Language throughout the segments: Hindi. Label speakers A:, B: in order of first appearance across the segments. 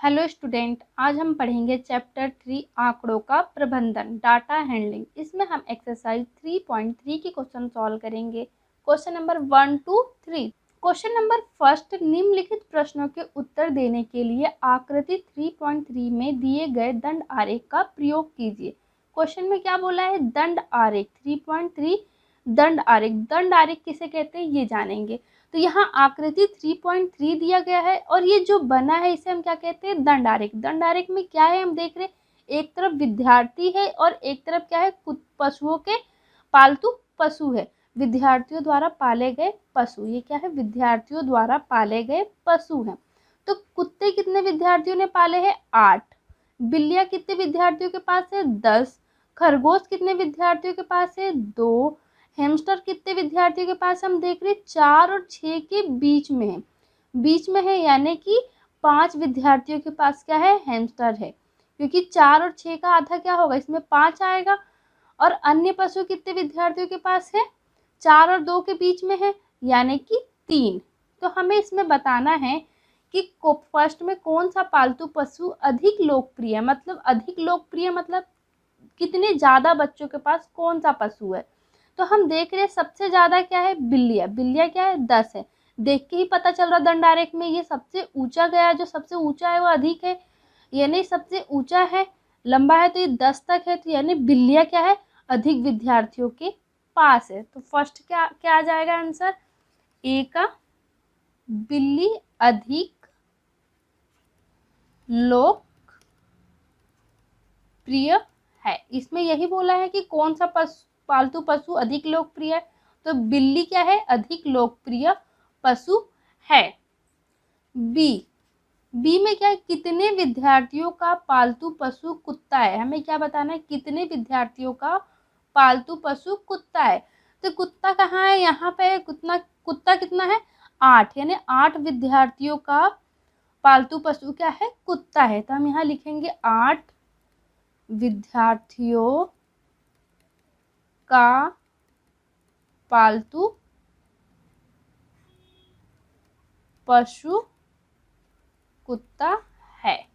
A: हेलो स्टूडेंट, आज हम पढ़ेंगे चैप्टर 3 आंकड़ों का प्रबंधन, डाटा हैंडलिंग। इसमें हम एक्सरसाइज 3.3 की क्वेश्चन सॉल्व करेंगे। Question number 1 to 3। Question number first, निम्नलिखित प्रश्नों के उत्तर देने के लिए आकृति 3.3 में दिए गए दंड आरेख का प्रयोग कीजिए। क्वेश्चन में क्या बोला है? दंड आरेख 3.3 दंड आरेख। दंड आरेख किसे कहते हैं ये जानेंगे। तो यहाँ आकृति 3.3 दिया गया है और ये जो बना है इसे हम क्या कहते हैं? दंड आरेख। दंड आरेख में क्या है हम देख रहे हैं, एक तरफ विद्यार्थी है और एक तरफ क्या है? पशुओं के पालतू पशु है, विद्यार्थियों द्वारा पाले गए पशु। ये क्या है? विद्यार्थियों द्वारा पाले गए पशु हैं। तो कुत्ते कितने विद्यार्थियों ने पाले हैं? 8। बिल्लियां कितने विद्यार्थियों के पास है? 10। खरगोश कितने विद्यार्थियों के पास है? 2। हैमस्टर कितने विद्यार्थियों के पास? हम देख रहे 4 और 6 के बीच में है, बीच में है, यानी कि 5 विद्यार्थियों के पास क्या है? हैमस्टर है, क्योंकि 4 और 6 का आधा क्या होगा? इसमें 5 आएगा। और अन्य पशु कितने विद्यार्थियों के पास है? 4 और 2 के बीच में है, यानी कि 3। तो हमें इसमें बताना है कि फर्स्ट में कौन सा पालतू पशु अधिक लोकप्रिय, मतलब अधिक लोकप्रिय मतलब कितने ज़्यादा बच्चों के पास कौन सा पशु है। तो हम देख रहे हैं सबसे ज़्यादा क्या है? बिल्लियाँ। बिल्लियाँ क्या है? 10 है। देख के ही पता चल रहा दंड आरेख में ये सबसे ऊंचा गया, जो सबसे ऊंचा है वो अधिक है, यानी सबसे ऊंचा है, लंबा है, तो ये 10 तक है, तो यानी बिल्लियाँ क्या है? अधिक विद्यार्थियों के पास है। तो फर्स्ट क्या क्या आ जाएगा आंसर? ए का बिल्ली अधिक लोकप्रिय है। इसमें यही बोला है कि कौन सा पालतू पशु अधिक लोकप्रिय है, तो बिल्ली क्या है? अधिक लोकप्रिय पशु है। बी में क्या है? कितने विद्यार्थियों का पालतू पशु कुत्ता है। हमें क्या बताना है? कितने विद्यार्थियों का पालतू पशु कुत्ता है। तो कुत्ता कहाँ है? यहाँ पे है। कुत्ता कितना है? 8, यानी 8 विद्यार्थियों का पालतू पशु क्या है? कुत्ता है। तो हम यहाँ लिखेंगे 8 विद्यार्थियों का पालतू पशु कुत्ता है।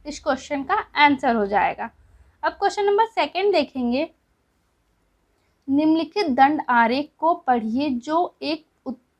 A: इस क्वेश्चन का आंसर हो जाएगा। अब क्वेश्चन नंबर सेकंड देखेंगे। निम्नलिखित दंड आरेख को पढ़िए जो एक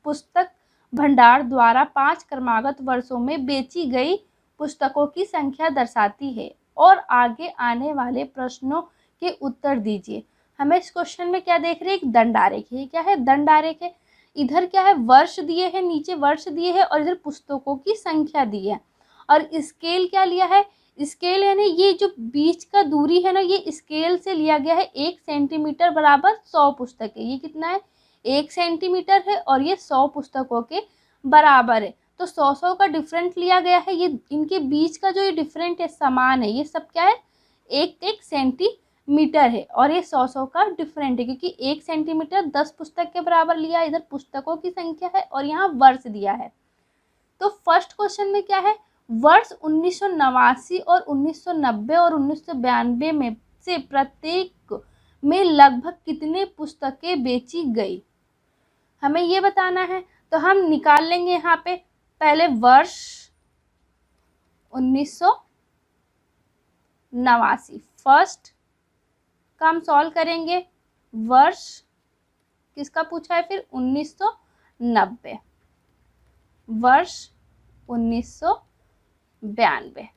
A: पुस्तक भंडार द्वारा 5 क्रमागत वर्षों में बेची गई पुस्तकों की संख्या दर्शाती है और आगे आने वाले प्रश्नों के उत्तर दीजिए। हमें इस क्वेश्चन में क्या देख रहे हैं? एक दंड आरेख है। क्या है? दंड आरेख है। इधर क्या है? वर्ष दिए हैं, नीचे वर्ष दिए हैं और इधर पुस्तकों की संख्या दी है। और स्केल क्या लिया है? स्केल यानी ये जो बीच का दूरी है ना, ये स्केल से लिया गया है। 1 सेंटीमीटर बराबर 100 पुस्तक है। ये कितना है? 1 सेंटीमीटर है और ये 100 पुस्तकों के बराबर है। तो 100 का डिफरेंट लिया गया है। ये इनके बीच का जो ये डिफरेंट है, समान है, ये सब क्या है? 1 सेंटीमीटर है और ये 100 का डिफरेंट है, क्योंकि 1 सेंटीमीटर 10 पुस्तक के बराबर लिया, इधर पुस्तकों की संख्या है और यहाँ वर्ष दिया है। तो फर्स्ट क्वेश्चन में क्या है? वर्ष 1989 और 1990 और 1992 में से प्रत्येक में लगभग कितने पुस्तकें बेची गई, हमें ये बताना है। तो हम निकाल लेंगे यहाँ पे पहले वर्ष 1989, फर्स्ट का हम सॉल्व करेंगे। वर्ष किसका पूछा है फिर? 1990, वर्ष 1992।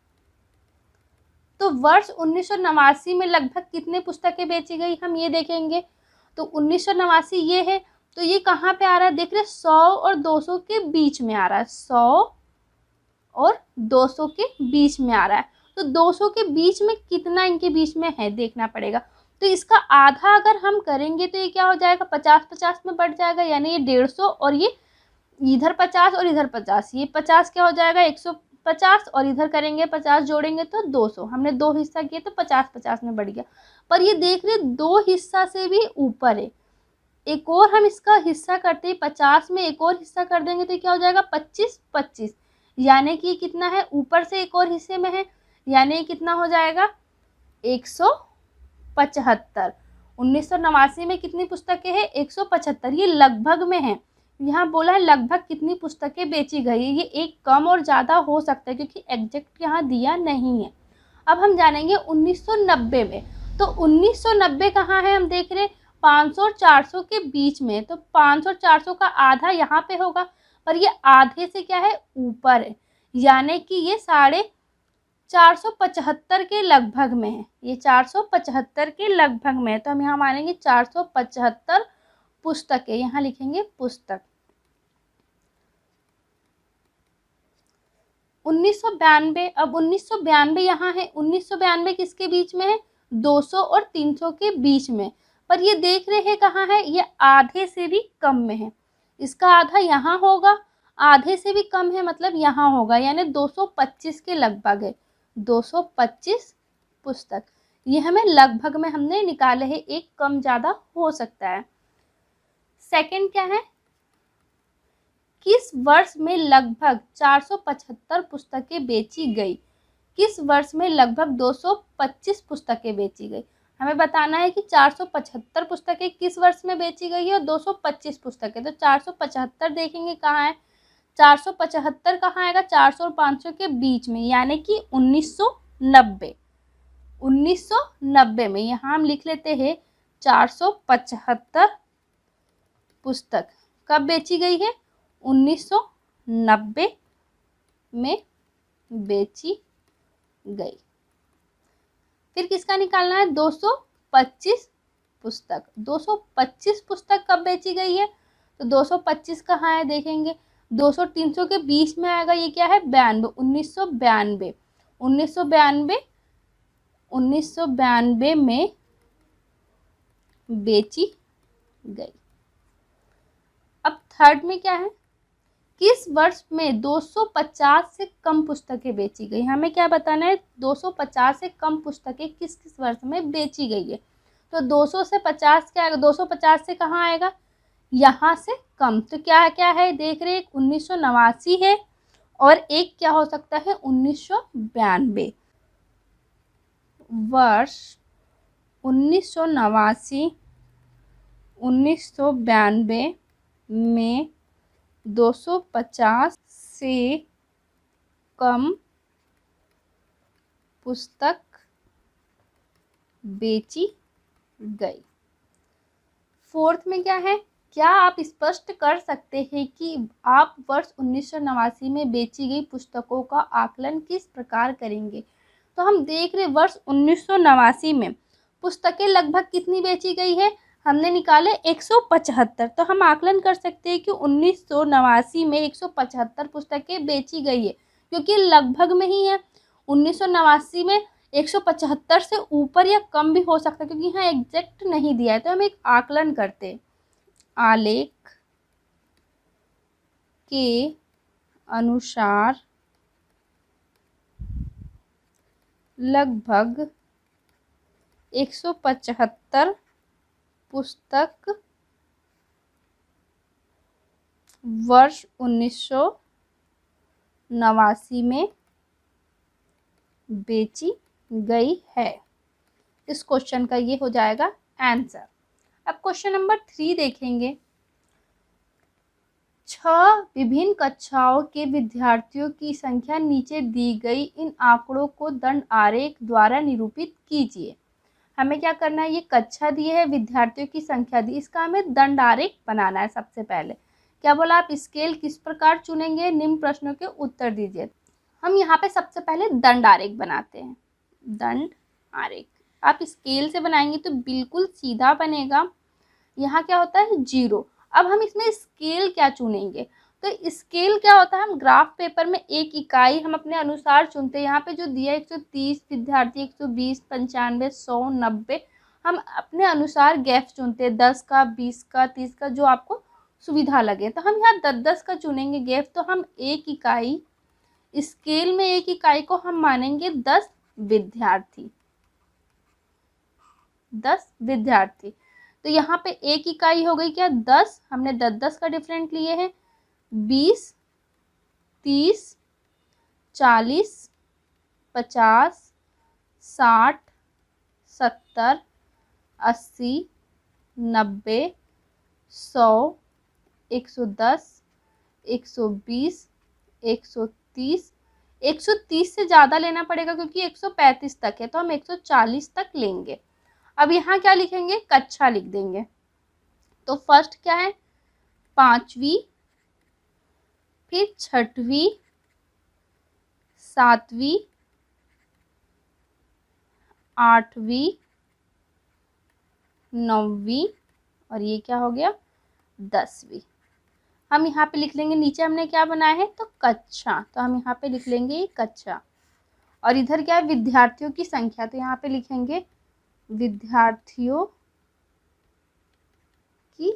A: तो वर्ष 1989 में लगभग कितने पुस्तकें बेची गई, हम ये देखेंगे। तो 1989 ये है, तो ये कहाँ पे आ रहा है? देख रहे 100 और 200 के बीच में आ रहा है। 100 और 200 के बीच में आ रहा है। तो 200 के बीच में कितना इनके बीच में है देखना पड़ेगा। तो इसका आधा अगर हम करेंगे तो ये क्या हो जाएगा? 50-50 में बढ़ जाएगा, यानी ये 150 और ये इधर 50 और इधर 50, ये 50 क्या हो जाएगा? 150 और इधर करेंगे 50 जोड़ेंगे तो 200। हमने 2 हिस्सा किए तो 50-50 में बढ़ गया। पर ये देख रहे 2 हिस्सा से भी ऊपर है। एक और हम इसका हिस्सा करते हैं, 50 में एक और हिस्सा कर देंगे तो क्या हो जाएगा? 25-25, यानी कि कितना है? ऊपर से एक और हिस्से में है, यानी कितना हो जाएगा? 175। 1989 में कितनी पुस्तकें हैं? 175। ये लगभग में है, यहाँ बोला है लगभग कितनी पुस्तकें बेची गई है, ये एक कम और ज़्यादा हो सकता है क्योंकि एग्जैक्ट यहाँ दिया नहीं है। अब हम जानेंगे 1990 में, तो 1990 कहाँ है, हम देख रहे हैं 500 और 400 के बीच में, तो 500 और 400 का आधा यहाँ पे होगा, पर ये आधे से क्या है ऊपर है, यानी कि ये 475 के लगभग में है, ये 475 के लगभग में है, तो हम यहाँ मानेंगे 475 पुस्तकें, यहाँ लिखेंगे पुस्तक। 1992, अब 1992 यहाँ है, 1992 किसके बीच में है, 200 और 300 के बीच में, पर ये देख रहे हैं कहाँ है, ये आधे से भी कम में है, इसका आधा यहाँ होगा, आधे से भी कम है मतलब यहाँ होगा, यानी 225 के लगभग है, 225 पुस्तक। ये हमें लगभग में हमने निकाले हैं, एक कम ज़्यादा हो सकता है। सेकंड क्या है, किस वर्ष में लगभग 475 पुस्तकें बेची गई, किस वर्ष में लगभग 225 पुस्तकें बेची गई। हमें बताना है कि 475 पुस्तकें किस वर्ष में बेची गई है और 225 पुस्तकें, तो 475 देखेंगे कहाँ है, 475 कहाँ आएगा, 400 और 500 के बीच में, यानी कि 1990, 1990 में यहाँ हम लिख लेते हैं 475 पुस्तक कब बेची गई है, 1990 में बेची गई। फिर किसका निकालना है, 225 पुस्तक, 225 पुस्तक कब बेची गई है, तो 225 कहाँ है देखेंगे, 200 300 के बीच में आएगा, ये क्या है 92, 1992, 1992 में बेची गई। अब थर्ड में क्या है, किस वर्ष में 250 से कम पुस्तकें बेची गई, हमें क्या बताना है, 250 से कम पुस्तकें किस किस वर्ष में बेची गई है, तो 200 से 50 क्या आएगा, 250 से कहाँ आएगा, यहाँ से कम, तो क्या है देख रहे हैं, 1989 है और एक क्या हो सकता है 1992, वर्ष 1989 1992 में 250 से कम पुस्तक बेची गई। फोर्थ में क्या है, क्या आप स्पष्ट कर सकते हैं कि आप वर्ष 1989 में बेची गई पुस्तकों का आकलन किस प्रकार करेंगे, तो हम देख रहे वर्ष 1989 में पुस्तकें लगभग कितनी बेची गई है, हमने निकाले 175, तो हम आकलन कर सकते हैं कि 1989 में 175 पुस्तकें बेची गई है, क्योंकि लगभग में ही है, 1989 में 175 से ऊपर या कम भी हो सकता है, क्योंकि यहाँ एग्जैक्ट नहीं दिया है, तो हम एक आकलन करते, आलेख के अनुसार लगभग 175 पुस्तक वर्ष 1989 में बेची गई है। इस क्वेश्चन का ये हो जाएगा आंसर। अब क्वेश्चन नंबर 3 देखेंगे। 6 विभिन्न कक्षाओं के विद्यार्थियों की संख्या नीचे दी गई इन आंकड़ों को दंड आरेख द्वारा निरूपित कीजिए। हमें क्या करना है, ये कक्षा दी है, विद्यार्थियों की संख्या दी, इसका हमें दंड आरेख बनाना है। सबसे पहले क्या बोला, आप स्केल किस प्रकार चुनेंगे, निम्न प्रश्नों के उत्तर दीजिए। हम यहाँ पे सबसे पहले दंड आरेख बनाते हैं। दंड आरेख आप स्केल से बनाएंगे तो बिल्कुल सीधा बनेगा। यहाँ क्या होता है 0। अब हम इसमें स्केल क्या चुनेंगे, तो स्केल क्या होता है, हम ग्राफ पेपर में एक इकाई हम अपने अनुसार चुनते हैं। यहाँ पे जो दिया 130 विद्यार्थी, 120, 95, 100, 90, हम अपने अनुसार गैप चुनते हैं, 10 का, 20 का, 30 का, जो आपको सुविधा लगे। तो हम यहाँ 10-10 का चुनेंगे गैप। तो हम एक इकाई स्केल में, एक इकाई को हम मानेंगे 10 विद्यार्थी, 10 विद्यार्थी। तो यहाँ पे एक इकाई हो गई क्या 10, हमने 10-10 का डिफरेंट लिए हैं, 20, 30, 40, 50, 60, 70, 80, 90, 100, 110, 120, 130, 130 से ज़्यादा लेना पड़ेगा क्योंकि 135 तक है, तो हम 140 तक लेंगे। अब यहाँ क्या लिखेंगे, कक्षा लिख देंगे। तो फर्स्ट क्या है, 5वीं, फिर 6वीं, 7वीं, 8वीं, 9वीं, और ये क्या हो गया, 10वीं। हम यहाँ पे लिख लेंगे, नीचे हमने क्या बनाया है, तो कक्षा, तो हम यहाँ पे लिख लेंगे ये कक्षा। और इधर क्या है, विद्यार्थियों की संख्या, तो यहाँ पे लिखेंगे विद्यार्थियों की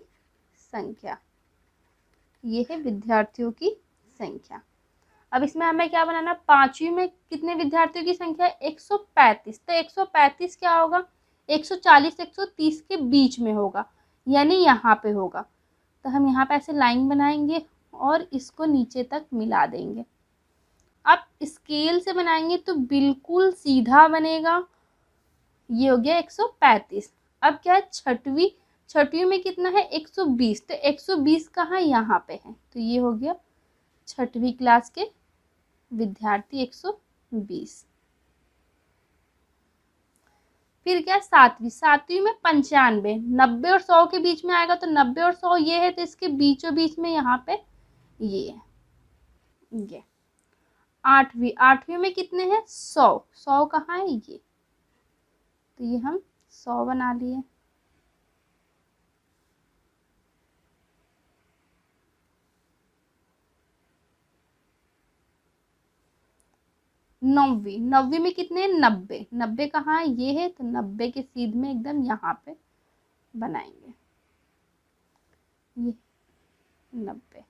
A: संख्या, ये है विद्यार्थियों की संख्या। अब इसमें हमें क्या बनाना, 5वीं में कितने विद्यार्थियों की संख्या है, 135, तो 135 क्या होगा, 140 130 के बीच में होगा, यानी यहाँ पे होगा। तो हम यहाँ पे ऐसे लाइन बनाएंगे और इसको नीचे तक मिला देंगे। अब स्केल से बनाएंगे तो बिल्कुल सीधा बनेगा, ये हो गया 135। अब क्या है, छठवीं में कितना है, 120, तो 120 कहाँ, यहाँ पे है, तो ये हो गया 6वीं क्लास के विद्यार्थी 120। फिर क्या, 7वीं में 95, 90 और 100 के बीच में आएगा, तो 90 और 100 ये है, तो इसके बीचों बीच में यहाँ पे ये है, ये। 8वीं में कितने हैं, 100 कहाँ है, ये, तो ये हम 100 बना लिए। 9वीं में कितने हैं, 90 कहाँ है, ये है, तो 90 के सीध में एकदम यहाँ पे बनाएंगे, ये 90।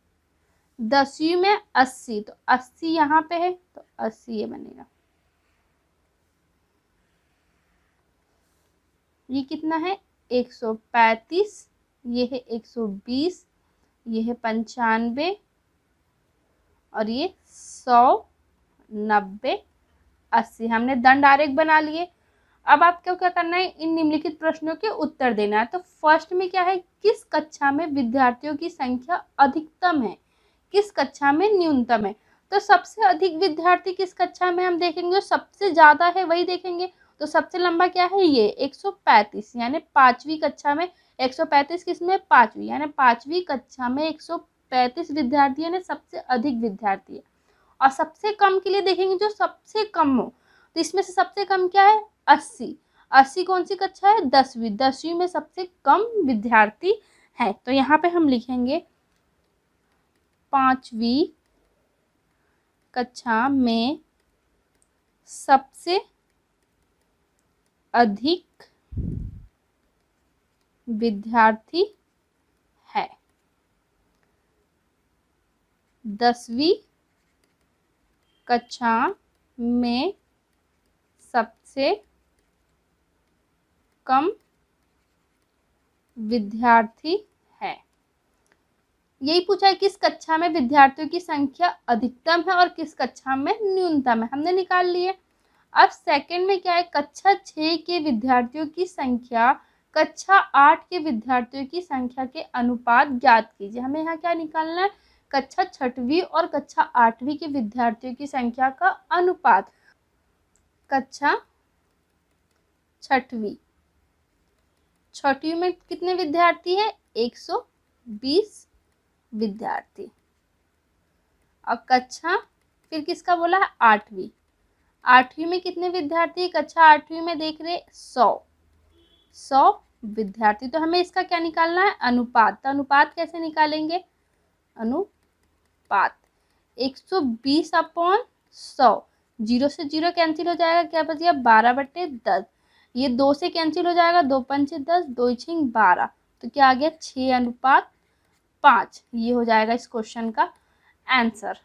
A: 10वीं में 80, तो 80 यहाँ पे है, तो 80 ये बनेगा। ये कितना है, 135, ये है 120, ये है 95, और ये 100, 90, 80। हमने दंड आरेख बना लिए। अब आपको क्या करना है, इन निम्नलिखित प्रश्नों के उत्तर देना है। तो फर्स्ट में क्या है, किस कक्षा में विद्यार्थियों की संख्या अधिकतम है, किस कक्षा में न्यूनतम है। तो सबसे अधिक विद्यार्थी किस कक्षा में हम देखेंगे, जो सबसे ज्यादा है वही देखेंगे। तो सबसे लंबा क्या है, ये 135, यानी 5वीं कक्षा में 135, किसमें, 5वीं, यानी 5वीं कक्षा में 135 विद्यार्थी, यानी सबसे अधिक विद्यार्थी है। और सबसे कम के लिए देखेंगे, जो सबसे कम हो, तो इसमें से सबसे कम क्या है, 80। 80 कौन सी कक्षा है, 10वीं। 10वीं में सबसे कम विद्यार्थी है, तो यहाँ पे हम लिखेंगे 5वीं कक्षा में सबसे अधिक विद्यार्थी है। 10वीं कक्षा में सबसे कम विद्यार्थी है। यही पूछा है किस कक्षा में विद्यार्थियों की संख्या अधिकतम है और किस कक्षा में न्यूनतम है, हमने निकाल लिए। अब सेकंड में क्या है, कक्षा 6 के विद्यार्थियों की संख्या कक्षा 8 के विद्यार्थियों की संख्या के अनुपात ज्ञात कीजिए। हमें यहाँ क्या निकालना है, कक्षा 6वीं और कक्षा 8वीं के विद्यार्थियों की संख्या का अनुपात। कक्षा 6वीं में कितने विद्यार्थी है, 120 विद्यार्थी। अब कक्षा, फिर किसका बोला है, 8वीं में कितने विद्यार्थी, कक्षा 8वीं में देख रहे 100 विद्यार्थी। तो हमें इसका क्या निकालना है, अनुपात। तो अनुपात कैसे निकालेंगे, अनुपात 120/100, 0 से 0 कैंसिल हो जाएगा, क्या बच गया, 12/10। ये 2 से कैंसिल हो जाएगा, 2 पंचे 10, 2 छीं 12, तो क्या आ गया, 6:5। ये हो जाएगा इस क्वेश्चन का आंसर।